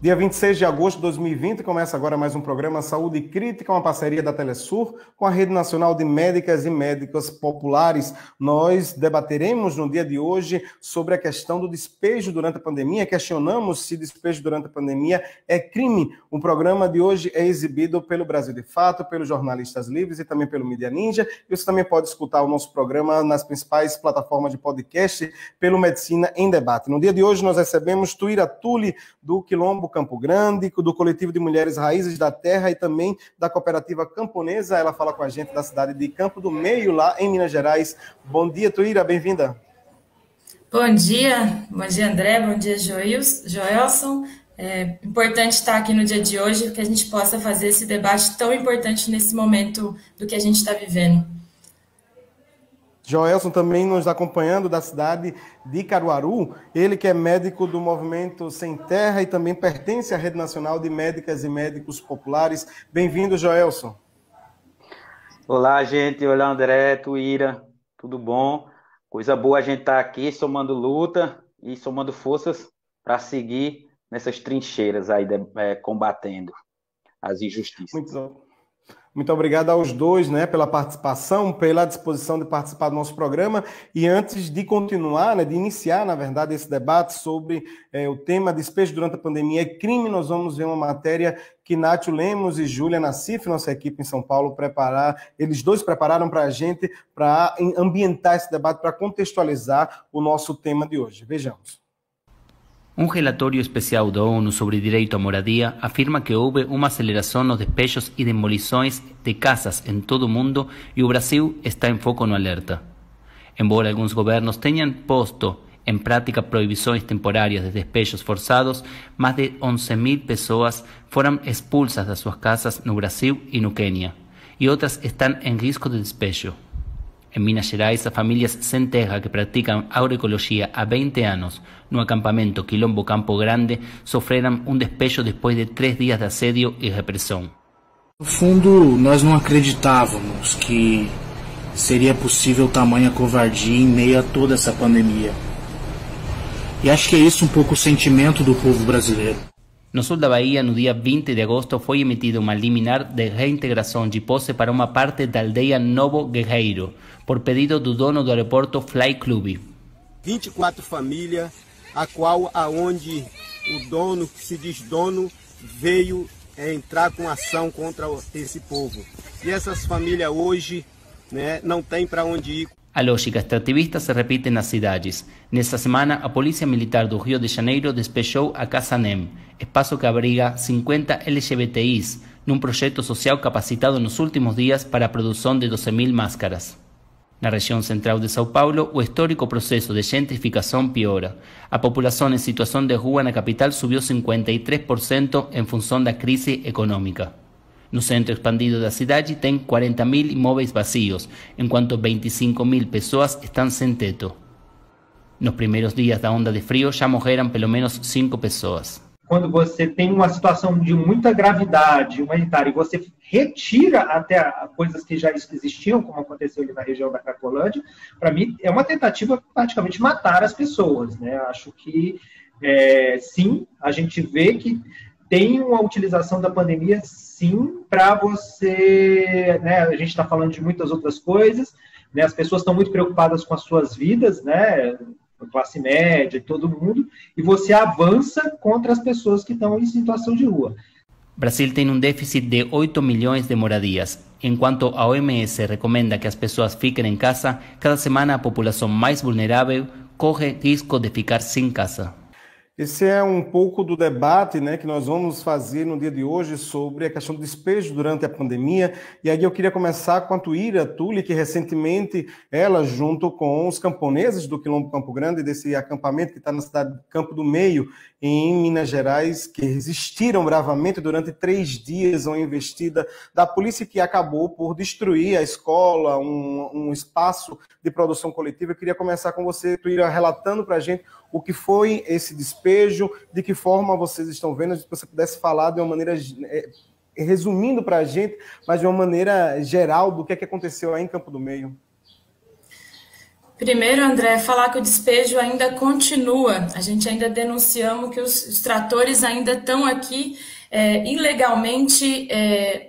Dia 26 de agosto de 2020 começa agora mais um programa Saúde Crítica, uma parceria da Telesur com a Rede Nacional de Médicas e Médicos Populares. Nós debateremos no dia de hoje sobre a questão do despejo durante a pandemia. Questionamos se despejo durante a pandemia é crime. O programa de hoje é exibido pelo Brasil de Fato, pelos Jornalistas Livres e também pelo Mídia Ninja. E você também pode escutar o nosso programa nas principais plataformas de podcast pelo Medicina em Debate. No dia de hoje nós recebemos Tuíra Tule, do Quilombo Campo Grande, do Coletivo de Mulheres Raízes da Terra e também da Cooperativa Camponesa. Ela fala com a gente da cidade de Campo do Meio, lá em Minas Gerais. Bom dia, Tuíra, bem-vinda. Bom dia André, bom dia Joelson. É importante estar aqui no dia de hoje para que a gente possa fazer esse debate tão importante nesse momento do que a gente está vivendo. Joelson também nos acompanhando da cidade de Caruaru, ele que é médico do Movimento Sem Terra e também pertence à Rede Nacional de Médicas e Médicos Populares. Bem-vindo, Joelson. Olá, gente. Olá, André, Tuíra. Tudo bom? Coisa boa a gente estar aqui somando luta e somando forças para seguir nessas trincheiras aí, combatendo as injustiças. Muito obrigado aos dois, pela participação, pela disposição de participar do nosso programa. E antes de continuar, de iniciar, na verdade, esse debate sobre o tema despejo durante a pandemia é crime, nós vamos ver uma matéria que Nátio Lemos e Júlia Nassif, nossa equipe em São Paulo, eles dois prepararam para a gente, para ambientar esse debate, para contextualizar o nosso tema de hoje. Vejamos. Relatório especial da ONU sobre direito à moradia afirma que houve uma aceleração nos despejos e demolições de casas em todo o mundo e o Brasil está em foco no alerta. Embora alguns governos tenham posto em prática proibições temporárias de despejos forçados, mais de 11.000 pessoas foram expulsas das suas casas no Brasil e no Quênia, e outras estão em risco de despejo. Em Minas Gerais, as famílias sem terra que praticam agroecologia há 20 anos no acampamento Quilombo Campo Grande sofreram um despejo depois de 3 dias de assédio e repressão. No fundo, nós não acreditávamos que seria possível tamanha covardia em meio a toda essa pandemia. E acho que é isso um pouco o sentimento do povo brasileiro. No sul da Bahia, no dia 20 de agosto, foi emitida uma liminar de reintegração de posse para uma parte da aldeia Novo Guerreiro, por pedido do dono do aeroporto Fly Club. 24 famílias, aonde o dono, que se diz dono, veio entrar com ação contra esse povo. E essas famílias hoje não têm para onde ir. A lógica extrativista se repite nas cidades. Nesta semana, a Polícia Militar do Rio de Janeiro despejou a Casa NEM, espaço que abriga 50 LGBTIs, num projeto social capacitado nos últimos dias para a produção de 12.000 máscaras. Na região central de São Paulo, o histórico processo de gentrificação piora. A população em situação de rua na capital subiu 53% em função da crise econômica. No centro expandido da cidade tem 40.000 imóveis vazios, enquanto 25.000 pessoas estão sem teto. Nos primeiros dias da onda de frio já morreram pelo menos 5 pessoas. Quando você tem uma situação de muita gravidade humanitária e você retira até coisas que já existiam, como aconteceu ali na região da Cracolândia, para mim é uma tentativa praticamente de matar as pessoas. Acho que, sim, a gente vê que tem uma utilização da pandemia, sim, para você... a gente está falando de muitas outras coisas, as pessoas estão muito preocupadas com as suas vidas, a classe média, todo mundo, e você avança contra as pessoas que estão em situação de rua. Brasil tem um déficit de 8 milhões de moradias. Enquanto a OMS recomenda que as pessoas fiquem em casa, cada semana a população mais vulnerável corre risco de ficar sem casa. Esse é um pouco do debate, né, que nós vamos fazer no dia de hoje sobre a questão do despejo durante a pandemia. E aí eu queria começar com a Tuíra Tule, que recentemente ela, junto com os camponeses do Quilombo Campo Grande, desse acampamento que está na cidade de Campo do Meio, em Minas Gerais, que resistiram bravamente durante 3 dias a uma investida da polícia que acabou por destruir a escola, um espaço de produção coletiva. Eu queria começar com você, Tuíra, relatando para a gente o que foi esse despejo, de que forma vocês estão vendo, se você pudesse falar de uma maneira, resumindo para a gente, mas de uma maneira geral, do que aconteceu aí em Campo do Meio. Primeiro, André, falar que o despejo ainda continua. A gente ainda denunciamos que os tratores ainda estão aqui ilegalmente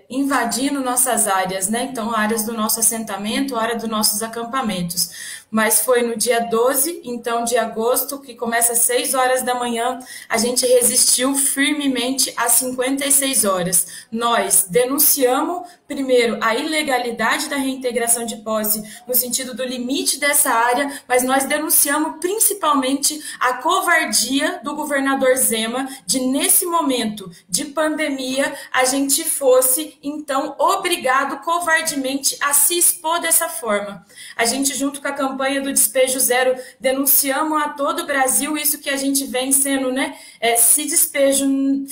invadindo nossas áreas, né? Então, áreas do nosso assentamento, área dos nossos acampamentos. Mas foi no dia 12, então, de agosto, que começa às 6 horas da manhã, a gente resistiu firmemente às 56 horas. Nós denunciamos, primeiro, a ilegalidade da reintegração de posse, no sentido do limite dessa área, mas nós denunciamos principalmente a covardia do governador Zema de, nesse momento de pandemia, a gente fosse, então, obrigado covardemente a se expor dessa forma. A gente, junto com a campanha do Despejo Zero, denunciamos a todo o Brasil isso que a gente vem sendo, né? Se despejo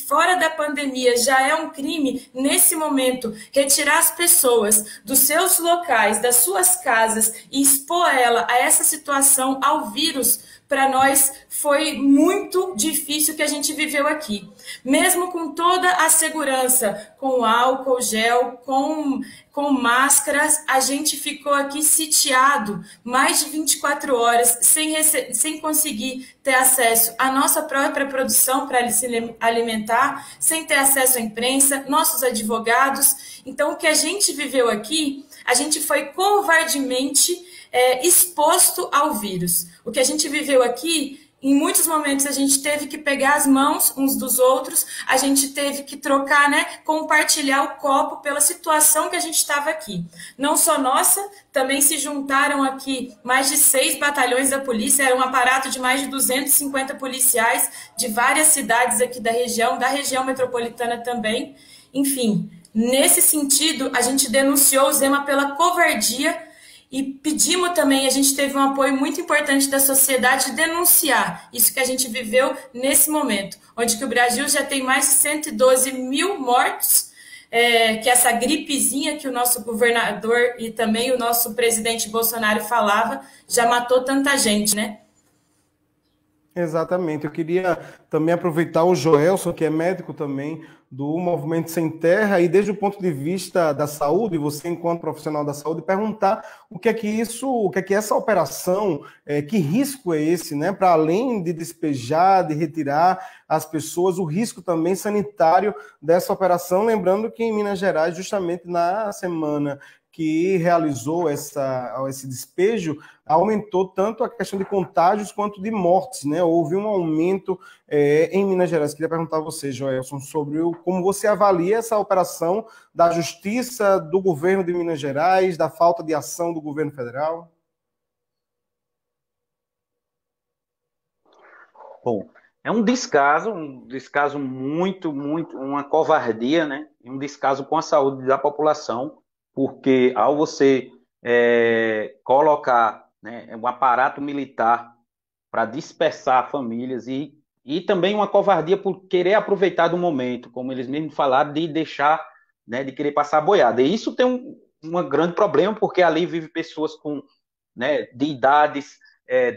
fora da pandemia já é um crime, nesse momento, retirar as pessoas dos seus locais, das suas casas e expor ela a essa situação, ao vírus, para nós foi muito difícil que a gente viveu aqui. Mesmo com toda a segurança, com álcool, gel, com máscaras, a gente ficou aqui sitiado mais de 24 horas, sem conseguir ter acesso à nossa própria produção para se alimentar, sem ter acesso à imprensa, nossos advogados. Então, o que a gente viveu aqui, a gente foi covardemente exposto ao vírus. O que a gente viveu aqui, em muitos momentos a gente teve que pegar as mãos uns dos outros, a gente teve que trocar, né, compartilhar o copo pela situação que a gente estava aqui. Não só nossa, também se juntaram aqui mais de 6 batalhões da polícia, era um aparato de mais de 250 policiais de várias cidades aqui da região metropolitana também. Enfim, nesse sentido, a gente denunciou o Zema pela covardia e pedimos também, a gente teve um apoio muito importante da sociedade de denunciar isso que a gente viveu nesse momento, onde que o Brasil já tem mais de 112 mil mortos, que essa gripezinha que o nosso governador e também o nosso presidente Bolsonaro falava, já matou tanta gente, né? Exatamente. Eu queria também aproveitar o Joelson, que é médico também do Movimento Sem Terra, e desde o ponto de vista da saúde, você enquanto profissional da saúde, perguntar o que é essa operação, que risco é esse, né? Para além de despejar, de retirar as pessoas, o risco também sanitário dessa operação, lembrando que em Minas Gerais, justamente na semana que realizou esse despejo, aumentou tanto a questão de contágios quanto de mortes, né? Houve um aumento em Minas Gerais. Queria perguntar a você, Joelson, sobre como você avalia essa operação da Justiça, do governo de Minas Gerais, da falta de ação do governo federal. Bom, é um descaso muito, uma covardia, né? Um descaso com a saúde da população, porque ao você colocar, né, um aparato militar para dispersar famílias e também uma covardia por querer aproveitar do momento, como eles mesmos falaram, de deixar, né, de querer passar a boiada. E isso tem um grande problema, porque ali vive pessoas de idades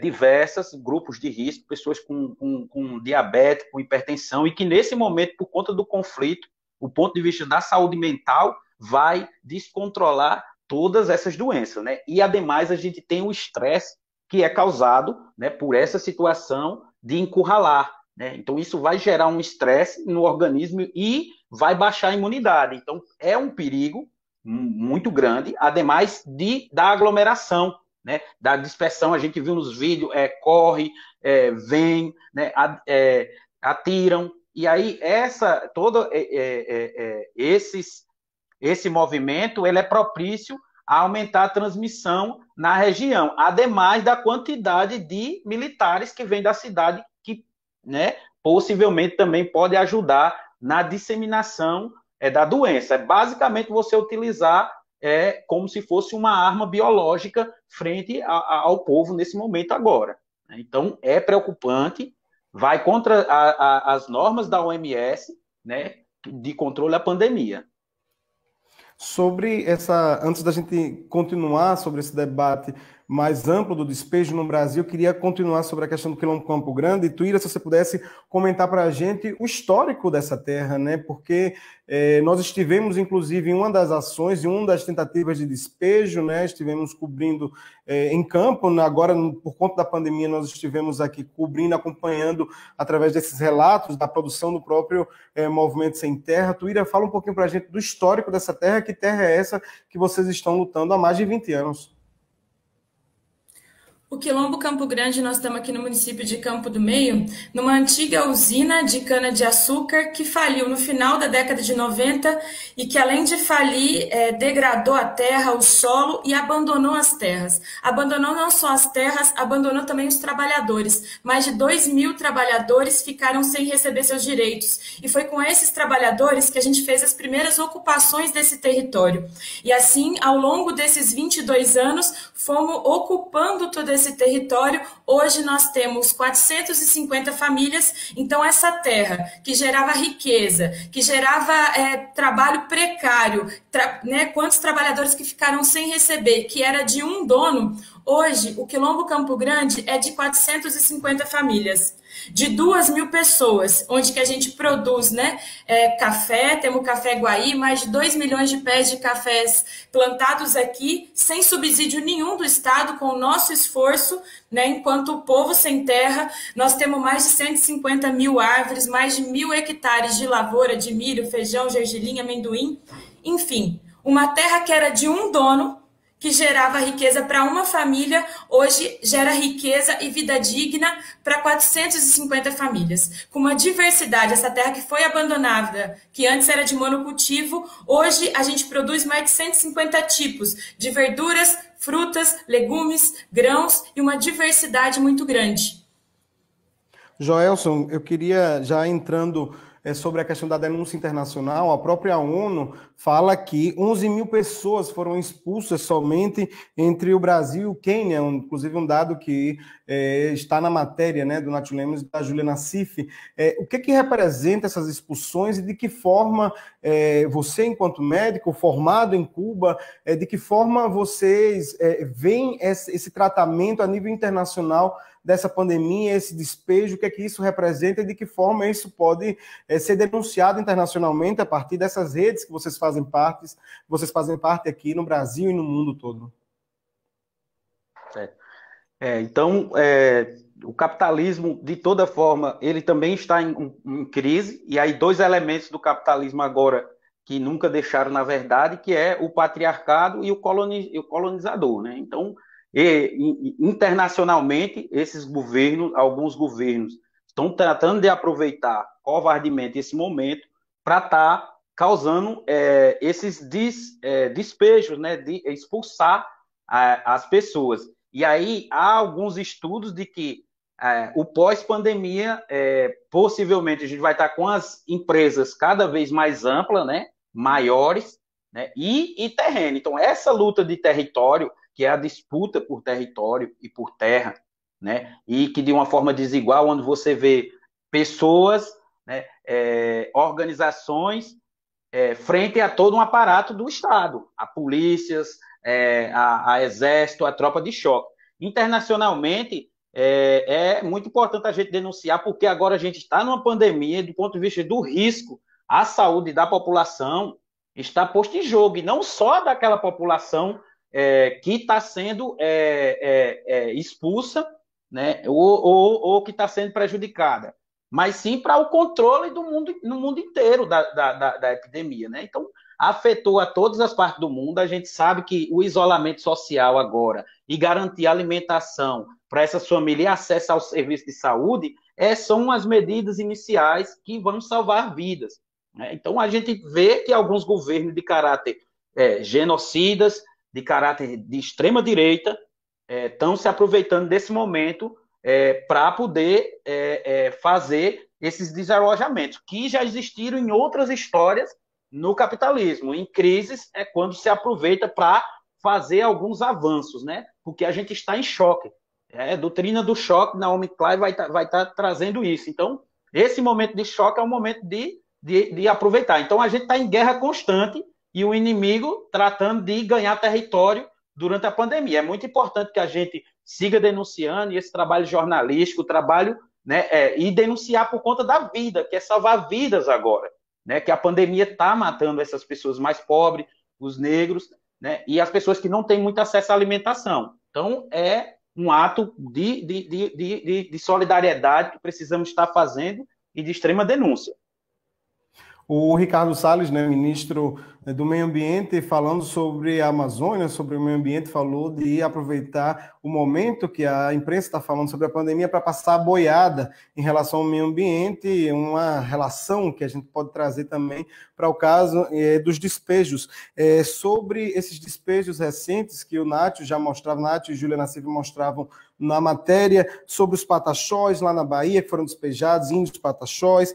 diversas, grupos de risco, pessoas com diabetes, com hipertensão, e que nesse momento, por conta do conflito, o ponto de vista da saúde mental, vai descontrolar todas essas doenças, né? E, ademais, a gente tem o estresse que é causado, né, por essa situação de encurralar, né? Então, isso vai gerar um estresse no organismo e vai baixar a imunidade. Então, é um perigo muito grande, ademais da aglomeração, né, da dispersão. A gente viu nos vídeos, corre, vem, né, atiram. E aí, esse movimento ele é propício a aumentar a transmissão na região, ademais da quantidade de militares que vêm da cidade, que, né, possivelmente também pode ajudar na disseminação da doença. É basicamente você utilizar como se fosse uma arma biológica frente ao povo nesse momento agora. Então, é preocupante, vai contra as normas da OMS, né, de controle da pandemia. Sobre antes da gente continuar sobre esse debate mais amplo do despejo no Brasil, eu queria continuar sobre a questão do Quilombo Campo Grande. E, Tuíra, se você pudesse comentar para a gente o histórico dessa terra, né? Porque nós estivemos, inclusive, em uma das ações, em uma das tentativas de despejo, né? Estivemos cobrindo em campo, agora, por conta da pandemia, nós estivemos aqui cobrindo, acompanhando, através desses relatos, da produção do próprio Movimento Sem Terra. Tuíra, fala um pouquinho para a gente do histórico dessa terra. Que terra é essa que vocês estão lutando há mais de 20 anos? O Quilombo Campo Grande, nós estamos aqui no município de Campo do Meio, numa antiga usina de cana-de-açúcar que faliu no final da década de 90 e que, além de falir, degradou a terra, o solo e abandonou as terras. Abandonou não só as terras, abandonou também os trabalhadores. Mais de 2.000 trabalhadores ficaram sem receber seus direitos. E foi com esses trabalhadores que a gente fez as primeiras ocupações desse território. E assim, ao longo desses 22 anos, fomos ocupando todo esse território. Hoje nós temos 450 famílias, então essa terra que gerava riqueza, que gerava trabalho precário, né, quantos trabalhadores que ficaram sem receber, que era de um dono, hoje o Quilombo Campo Grande é de 450 famílias. De 2.000 pessoas, onde que a gente produz, né, café, temos café Guaí, mais de 2 milhões de pés de cafés plantados aqui, sem subsídio nenhum do Estado, com o nosso esforço, né, enquanto o povo sem terra. Nós temos mais de 150 mil árvores, mais de 1.000 hectares de lavoura, de milho, feijão, gergelim, amendoim, enfim, uma terra que era de um dono, que gerava riqueza para uma família, hoje gera riqueza e vida digna para 450 famílias. Com uma diversidade, essa terra que foi abandonada, que antes era de monocultivo, hoje a gente produz mais de 150 tipos de verduras, frutas, legumes, grãos e uma diversidade muito grande. Joelson, eu queria, já entrando sobre a questão da denúncia internacional, a própria ONU fala que 11.000 pessoas foram expulsas somente entre o Brasil e o Quênia, inclusive um dado que está na matéria, né, do Nath Lemos e da Júlia Nassif. O que representa essas expulsões e de que forma você, enquanto médico formado em Cuba, de que forma vocês veem esse tratamento a nível internacional dessa pandemia, esse despejo, o que é que isso representa e de que forma isso pode ser denunciado internacionalmente a partir dessas redes que vocês fazem parte aqui no Brasil e no mundo todo? Então, o capitalismo, de toda forma, ele também está em crise, e aí dois elementos do capitalismo agora que nunca deixaram, na verdade, que é o patriarcado e o colonizador, né? Então, internacionalmente, esses governos, alguns governos, estão tratando de aproveitar covardemente esse momento para estar causando esses despejos, né, de expulsar as pessoas. E aí há alguns estudos de que o pós-pandemia, possivelmente a gente vai estar com as empresas cada vez mais amplas, né, maiores, né, e terreno. Então, essa luta de território, que é a disputa por território e por terra, né, e que de uma forma desigual, onde você vê pessoas, né, organizações, frente a todo um aparato do Estado, a polícias, a exército, a tropa de choque. Internacionalmente, é muito importante a gente denunciar, porque agora a gente está numa pandemia, do ponto de vista do risco à saúde da população, está posto em jogo, e não só daquela população que está sendo expulsa, né, ou que está sendo prejudicada, mas sim para o controle no mundo inteiro da epidemia, né? Então, afetou a todas as partes do mundo. A gente sabe que o isolamento social agora e garantir alimentação para essas famílias e acesso ao serviço de saúde são as medidas iniciais que vão salvar vidas, né? Então, a gente vê que alguns governos de caráter genocidas, de caráter de extrema-direita, estão se aproveitando desse momento para poder fazer esses desalojamentos, que já existiram em outras histórias no capitalismo. Em crises é quando se aproveita para fazer alguns avanços, né? Porque a gente está em choque. A doutrina do choque, Naomi Klein vai tá trazendo isso. Então, esse momento de choque é um momento de aproveitar. Então, a gente está em guerra constante e o inimigo tratando de ganhar território durante a pandemia. É muito importante que a gente siga denunciando, e esse trabalho jornalístico, trabalho, né, e denunciar por conta da vida, que é salvar vidas agora, né, que a pandemia está matando essas pessoas mais pobres, os negros, né, e as pessoas que não têm muito acesso à alimentação. Então, é um ato de solidariedade que precisamos estar fazendo e de extrema denúncia. O Ricardo Salles, né, ministro do Meio Ambiente, falando sobre a Amazônia, sobre o meio ambiente, falou de aproveitar o momento que a imprensa está falando sobre a pandemia para passar a boiada em relação ao meio ambiente, uma relação que a gente pode trazer também para o caso dos despejos. Sobre esses despejos recentes que o Nátio já mostrava, Nátio e Júlia Nassif mostravam na matéria, sobre os pataxós lá na Bahia, que foram despejados, índios pataxós,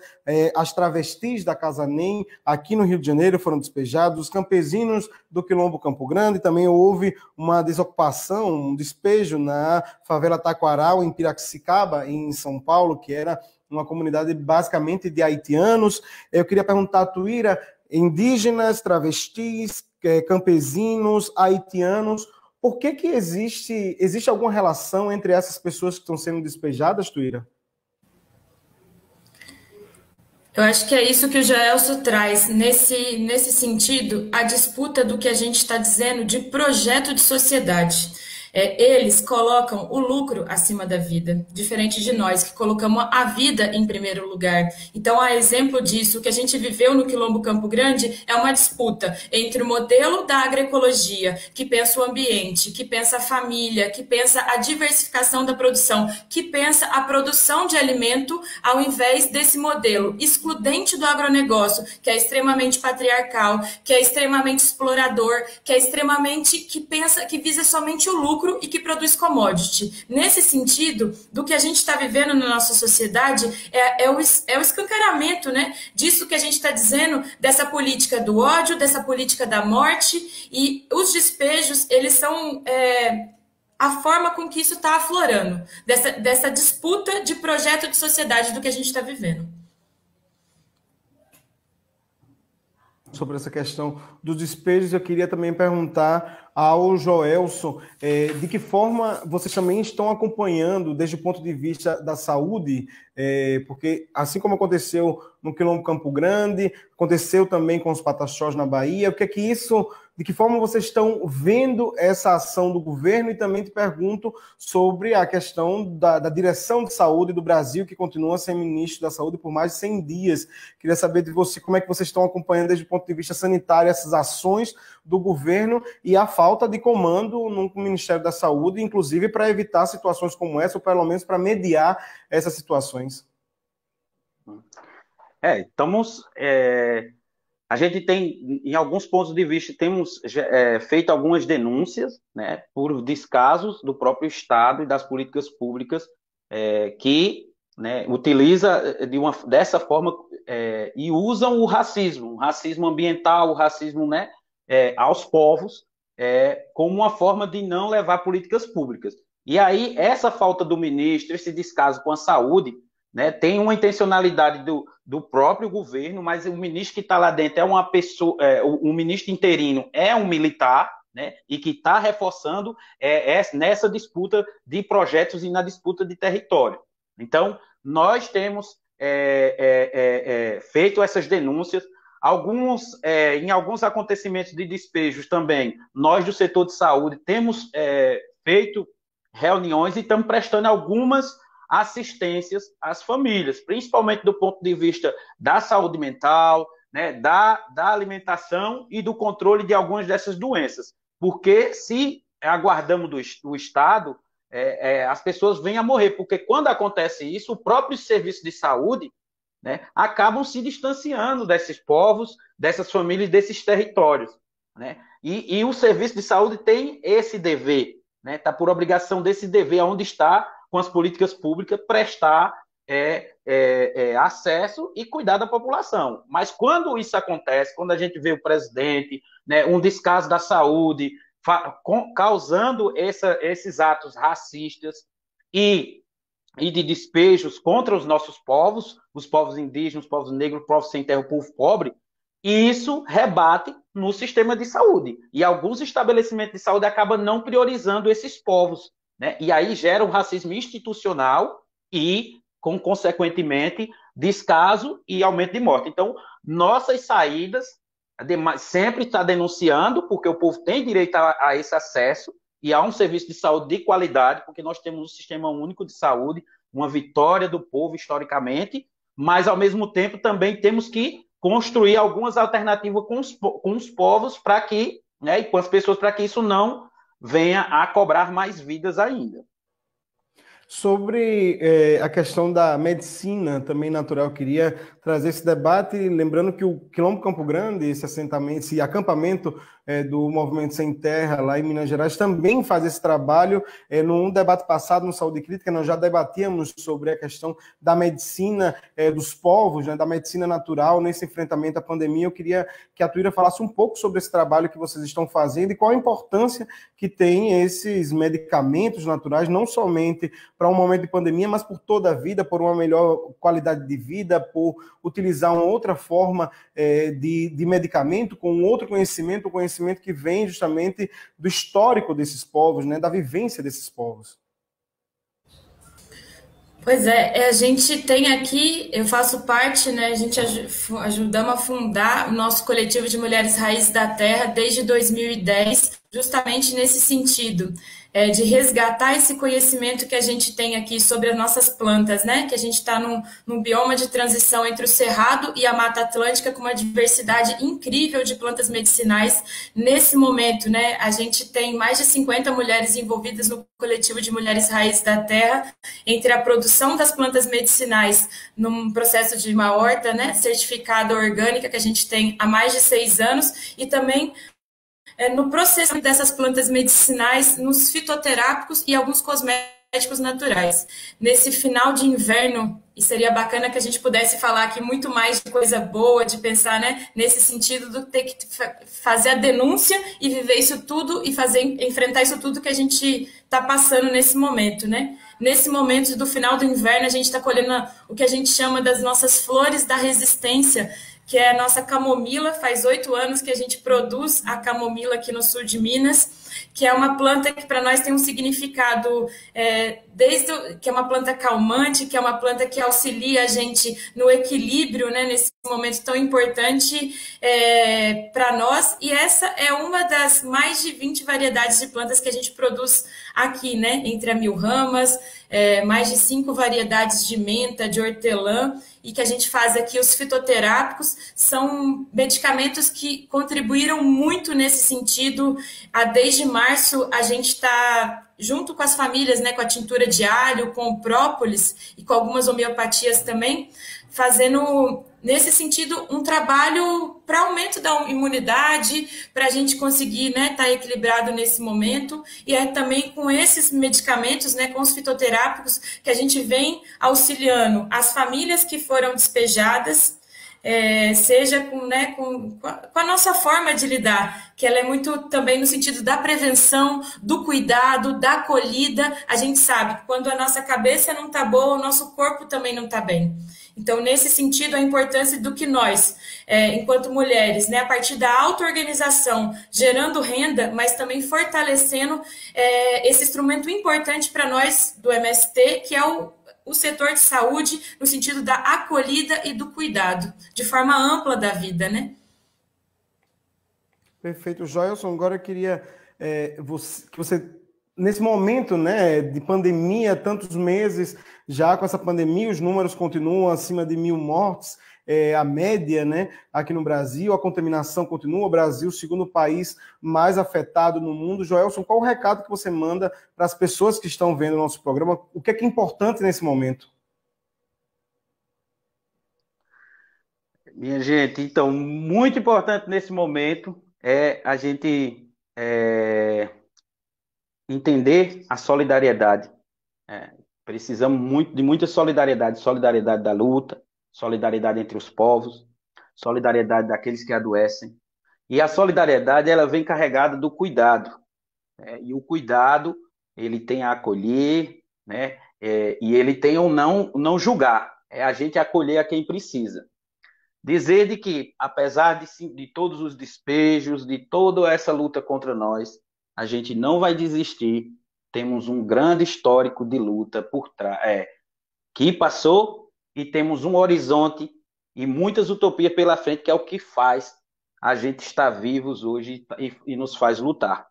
as travestis da Casa Nem, aqui no Rio de Janeiro, foram despejados, os campesinos do Quilombo Campo Grande, também houve uma desocupação, um despejo na favela Taquaral, em Piracicaba, em São Paulo, que era uma comunidade basicamente de haitianos. Eu queria perguntar a Tuíra, indígenas, travestis, campesinos, haitianos, por que existe alguma relação entre essas pessoas que estão sendo despejadas, Tuíra? Eu acho que é isso que o Joelso traz, nesse sentido, a disputa do que a gente está dizendo de projeto de sociedade. Eles colocam o lucro acima da vida, diferente de nós, que colocamos a vida em primeiro lugar. Então, a exemplo disso, o que a gente viveu no Quilombo Campo Grande é uma disputa entre o modelo da agroecologia, que pensa o ambiente, que pensa a família, que pensa a diversificação da produção, que pensa a produção de alimento, ao invés desse modelo excludente do agronegócio, que é extremamente patriarcal, que é extremamente explorador, que é extremamente, que visa somente o lucro e que produz commodity. Nesse sentido, do que a gente está vivendo na nossa sociedade, é o escancaramento, né, disso que a gente está dizendo, dessa política do ódio, dessa política da morte, e os despejos, eles são a forma com que isso está aflorando, dessa disputa de projeto de sociedade do que a gente está vivendo. Sobre essa questão dos despejos, eu queria também perguntar ao Joelson de que forma vocês também estão acompanhando desde o ponto de vista da saúde, porque assim como aconteceu no Quilombo Campo Grande, aconteceu também com os pataxós na Bahia, de que forma vocês estão vendo essa ação do governo? E também te pergunto sobre a questão da direção de saúde do Brasil, que continua sem ministro da saúde por mais de 100 dias. Queria saber de você como é que vocês estão acompanhando desde o ponto de vista sanitário essas ações do governo e a falta de comando no Ministério da Saúde, inclusive para evitar situações como essa, ou pelo menos para mediar essas situações. A gente tem, em alguns pontos de vista, temos feito algumas denúncias, né, por descasos do próprio Estado e das políticas públicas que, né, utiliza dessa forma e usam o racismo ambiental, o racismo, né, aos povos, como uma forma de não levar políticas públicas. E aí, essa falta do ministro, esse descaso com a saúde, né, tem uma intencionalidade do próprio governo, mas o ministro que está lá dentro é uma pessoa, o ministro interino é um militar, né, e que está reforçando nessa disputa de projetos e na disputa de território. Então, nós temos feito essas denúncias, em alguns acontecimentos de despejos também, nós do setor de saúde temos feito reuniões e estamos prestando algumas assistências às famílias, principalmente do ponto de vista da saúde mental, né, da alimentação e do controle de algumas dessas doenças. Porque se aguardamos do Estado, as pessoas vêm a morrer, porque quando acontece isso, o próprio serviço de saúde, né, acabam se distanciando desses povos, dessas famílias, desses territórios, né? E o serviço de saúde tem esse dever, né, está por obrigação desse dever, onde está com as políticas públicas, prestar acesso e cuidar da população. Mas quando isso acontece, quando a gente vê o presidente, né, um descaso da saúde, causando esses atos racistas e, e de despejos contra os povos indígenas, os povos negros, os povos sem terra, o povo pobre, e isso rebate no sistema de saúde. E alguns estabelecimentos de saúde acabam não priorizando esses povos, né? E aí gera um racismo institucional e, consequentemente, descaso e aumento de morte. Então, nossas saídas sempre está denunciando, porque o povo tem direito a esse acesso e a um serviço de saúde de qualidade, porque nós temos um sistema único de saúde, uma vitória do povo historicamente, mas, ao mesmo tempo, também temos que construir algumas alternativas com os povos para que, né, e com as pessoas, para que isso não venha a cobrar mais vidas ainda. Sobre a questão da medicina também natural, eu queria trazer esse debate, lembrando que o Quilombo Campo Grande, esse assentamento, esse acampamento do Movimento Sem Terra, lá em Minas Gerais, também faz esse trabalho. Num debate passado, no Saúde Crítica, nós já debatíamos sobre a questão da medicina dos povos, né, da medicina natural, nesse enfrentamento à pandemia. Eu queria que a Tuíra falasse um pouco sobre esse trabalho que vocês estão fazendo e qual a importância que tem esses medicamentos naturais, não somente para um momento de pandemia, mas por toda a vida, por uma melhor qualidade de vida, por utilizar uma outra forma de medicamento, com outro conhecimento, um conhecimento que vem justamente do histórico desses povos, né, da vivência desses povos. Pois é, a gente tem aqui, eu faço parte, né, a gente ajudamos a fundar o nosso coletivo de Mulheres Raízes da Terra desde 2010, justamente nesse sentido, de resgatar esse conhecimento que a gente tem aqui sobre as nossas plantas, né, que a gente está num bioma de transição entre o Cerrado e a Mata Atlântica, com uma diversidade incrível de plantas medicinais. Nesse momento, né, a gente tem mais de 50 mulheres envolvidas no coletivo de Mulheres Raízes da Terra, entre a produção das plantas medicinais num processo de uma horta, né, certificada orgânica, que a gente tem há mais de 6 anos, e também no processo dessas plantas medicinais, nos fitoterápicos e alguns cosméticos naturais. Nesse final de inverno, e seria bacana que a gente pudesse falar aqui muito mais de coisa boa, de pensar, né, nesse sentido de ter que fazer a denúncia e viver isso tudo e enfrentar isso tudo que a gente está passando nesse momento, né? Nesse momento do final do inverno, a gente está colhendo o que a gente chama das nossas flores da resistência, que é a nossa camomila. Faz 8 anos que a gente produz a camomila aqui no sul de Minas, que é uma planta que para nós tem um significado, que é uma planta calmante, que é uma planta que auxilia a gente no equilíbrio, né, nesse momento tão importante para nós. E essa é uma das mais de 20 variedades de plantas que a gente produz aqui, né, entre a mil-ramas, mais de 5 variedades de menta, de hortelã, e que a gente faz aqui os fitoterápicos. São medicamentos que contribuíram muito nesse sentido. Desde março, a gente está junto com as famílias, né, com a tintura de alho, com o própolis e com algumas homeopatias também, fazendo, nesse sentido, um trabalho para aumento da imunidade, para a gente conseguir, né, estar equilibrado nesse momento. E é também com esses medicamentos, né, com os fitoterápicos, que a gente vem auxiliando as famílias que foram despejadas, seja com a nossa forma de lidar, que ela é muito também no sentido da prevenção, do cuidado, da acolhida. A gente sabe que quando a nossa cabeça não está boa, o nosso corpo também não está bem. Então, nesse sentido, a importância do que nós, enquanto mulheres, né, a partir da auto-organização, gerando renda, mas também fortalecendo esse instrumento importante para nós do MST, que é o setor de saúde, no sentido da acolhida e do cuidado, de forma ampla da vida, né? Perfeito. Joelson, agora eu queria que você, nesse momento, né, de pandemia, tantos meses já com essa pandemia, os números continuam acima de 1.000 mortes, a média, né, aqui no Brasil, a contaminação continua, o Brasil, segundo país mais afetado no mundo. Joelson, qual o recado que você manda para as pessoas que estão vendo o nosso programa? O que é importante nesse momento? Minha gente, então, muito importante nesse momento é a gente entender a solidariedade. Precisamos muito de muita solidariedade, solidariedade da luta, solidariedade entre os povos, solidariedade daqueles que adoecem. E a solidariedade, ela vem carregada do cuidado, né? E o cuidado, ele tem a acolher, né? E ele tem o não julgar, é a gente acolher a quem precisa. Dizer de que, apesar de todos os despejos, de toda essa luta contra nós, a gente não vai desistir. Temos um grande histórico de luta por trás, que passou, e temos um horizonte e muitas utopias pela frente, que é o que faz a gente estar vivos hoje e nos faz lutar.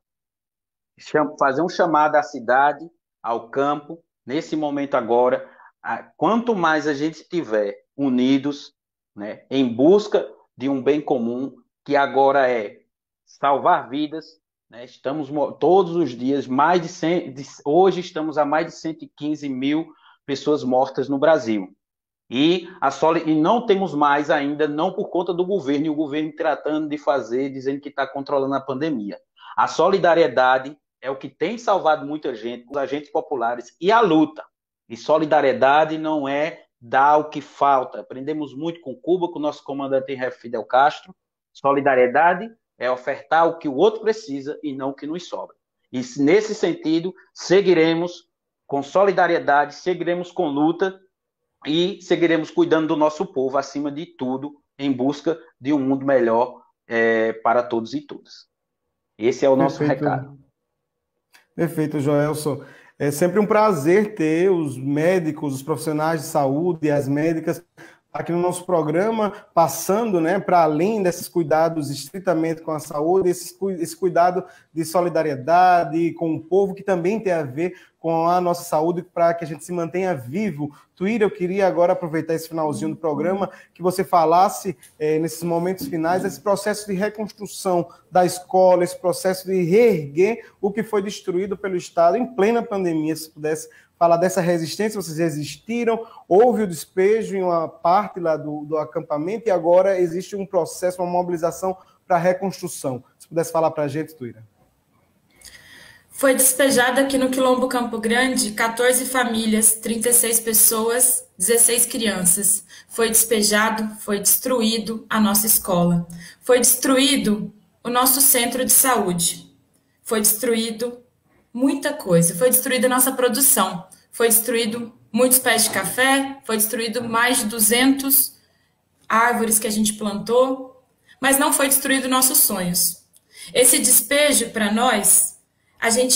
Fazer um chamado à cidade, ao campo, nesse momento agora, quanto mais a gente estiver unidos, né, em busca de um bem comum, que agora é salvar vidas, né? Estamos todos os dias, hoje estamos a mais de 115 mil pessoas mortas no Brasil. E não temos mais ainda, não por conta do governo, e o governo tratando de fazer, dizendo que está controlando a pandemia. A solidariedade é o que tem salvado muita gente, os agentes populares, e a luta. E solidariedade não é dar o que falta. Aprendemos muito com Cuba, com o nosso comandante em chefe Fidel Castro. Solidariedade é ofertar o que o outro precisa e não o que nos sobra. E nesse sentido, seguiremos com solidariedade, seguiremos com luta e seguiremos cuidando do nosso povo, acima de tudo, em busca de um mundo melhor para todos e todas. Esse é o nosso recado. Perfeito, Joelson. É sempre um prazer ter os médicos, os profissionais de saúde e as médicas aqui no nosso programa, passando, né, para além desses cuidados estritamente com a saúde, esse cuidado de solidariedade com o povo, que também tem a ver com a nossa saúde, para que a gente se mantenha vivo. Tuíra, eu queria agora aproveitar esse finalzinho do programa, que você falasse, nesses momentos finais, esse processo de reconstrução da escola, esse processo de reerguer o que foi destruído pelo Estado em plena pandemia. Se pudesse falar dessa resistência, vocês resistiram, houve o despejo em uma parte lá do acampamento, e agora existe um processo, uma mobilização para a reconstrução. Se pudesse falar para a gente, Tuíra. Foi despejado aqui no Quilombo Campo Grande 14 famílias, 36 pessoas, 16 crianças. Foi despejado, foi destruído a nossa escola. Foi destruído o nosso centro de saúde. Foi destruído muita coisa. Foi destruída a nossa produção. Foi destruído muitos pés de café, foi destruído mais de 200 árvores que a gente plantou, mas não foi destruído nossos sonhos. Esse despejo, para nós,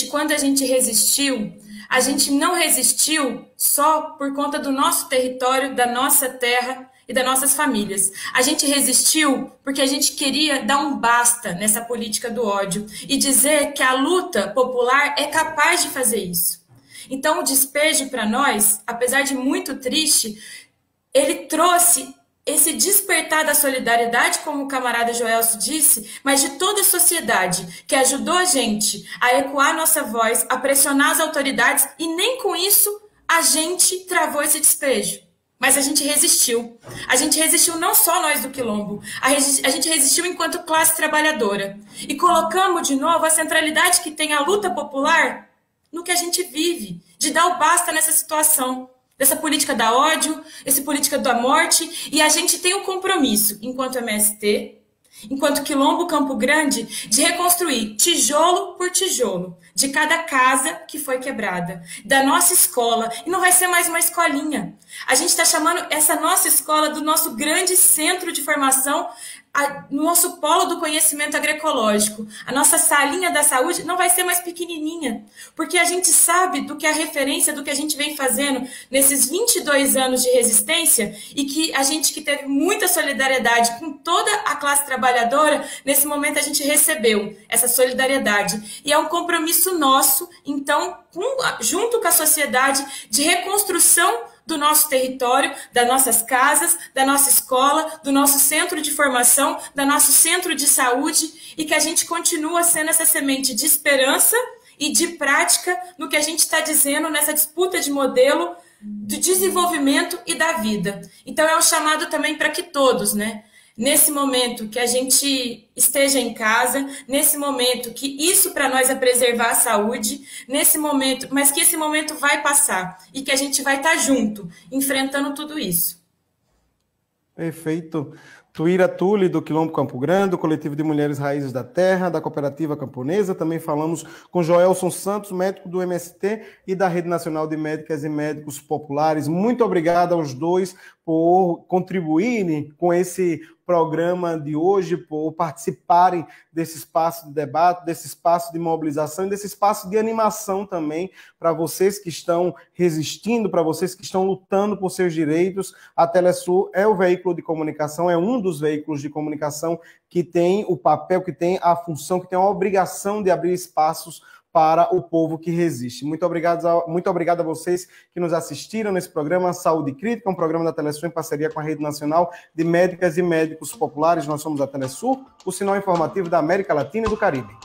quando a gente resistiu, a gente não resistiu só por conta do nosso território, da nossa terra e das nossas famílias. A gente resistiu porque a gente queria dar um basta nessa política do ódio e dizer que a luta popular é capaz de fazer isso. Então, o despejo para nós, apesar de muito triste, ele trouxe esse despertar da solidariedade, como o camarada Joelson disse, mas de toda a sociedade, que ajudou a gente a ecoar nossa voz, a pressionar as autoridades, e nem com isso a gente travou esse despejo. Mas a gente resistiu. A gente resistiu não só nós do Quilombo, a gente resistiu enquanto classe trabalhadora. E colocamos de novo a centralidade que tem a luta popular no que a gente vive, de dar o basta nessa situação, dessa política da ódio, essa política da morte, e a gente tem um compromisso, enquanto MST, enquanto Quilombo Campo Grande, de reconstruir tijolo por tijolo, de cada casa que foi quebrada, da nossa escola, e não vai ser mais uma escolinha. A gente está chamando essa nossa escola do nosso grande centro de formação, no nosso polo do conhecimento agroecológico. A nossa salinha da saúde não vai ser mais pequenininha, porque a gente sabe do que é a referência do que a gente vem fazendo nesses 22 anos de resistência, e que a gente que teve muita solidariedade com toda a classe trabalhadora, nesse momento a gente recebeu essa solidariedade. E é um compromisso nosso, então, junto com a sociedade, de reconstrução do nosso território, das nossas casas, da nossa escola, do nosso centro de formação, do nosso centro de saúde, e que a gente continua sendo essa semente de esperança e de prática no que a gente está dizendo nessa disputa de modelo de desenvolvimento e da vida. Então é um chamado também para que todos, né, nesse momento que a gente esteja em casa, nesse momento que isso para nós é preservar a saúde, nesse momento, mas que esse momento vai passar e que a gente vai estar junto, enfrentando tudo isso. Perfeito. Tuíra Tule, do Quilombo Campo Grande, do Coletivo de Mulheres Raízes da Terra, da Cooperativa Camponesa. Também falamos com Joelson Santos, médico do MST e da Rede Nacional de Médicas e Médicos Populares. Muito obrigado aos dois por contribuírem com esse programa de hoje, por participarem desse espaço de debate, desse espaço de mobilização e desse espaço de animação também para vocês que estão resistindo, para vocês que estão lutando por seus direitos. A Telesur é o veículo de comunicação, é um dos veículos de comunicação que tem o papel, que tem a função, que tem a obrigação de abrir espaços para o povo que resiste. Muito obrigado a vocês que nos assistiram nesse programa Saúde Crítica, um programa da Telesur em parceria com a Rede Nacional de Médicas e Médicos Populares. Nós somos a Telesur, o sinal informativo da América Latina e do Caribe.